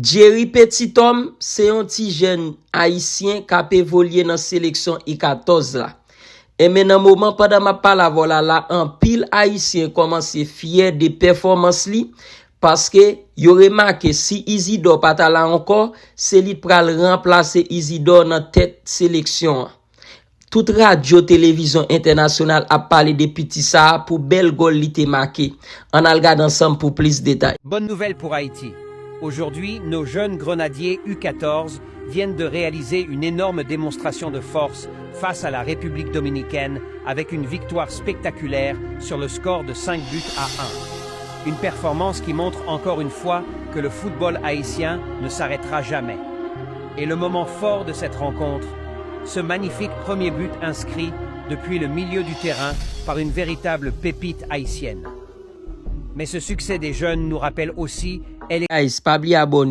Jerry Petitom, c'est un petit jeune haïtien qui a évolué dans la sélection I14 là. Et maintenant, moment pendant ma parole, voilà là, un pile haïtien commence fier des performances li, parce que y aurait remarqué si Isidore pas là encore, c'est lui pral remplacer Isidore dans tête sélection. Toute radio télévision internationale a parlé de petit ça pour bel gol li te marqué. On a regardé ensemble pour plus de détails. Bonne nouvelle pour Haïti. Aujourd'hui, nos jeunes grenadiers U14 viennent de réaliser une énorme démonstration de force face à la République dominicaine avec une victoire spectaculaire sur le score de 5 buts à 1. Une performance qui montre encore une fois que le football haïtien ne s'arrêtera jamais. Et le moment fort de cette rencontre, ce magnifique premier but inscrit depuis le milieu du terrain par une véritable pépite haïtienne. Mais ce succès des jeunes nous rappelle aussi... Guys, pas oublier abonner.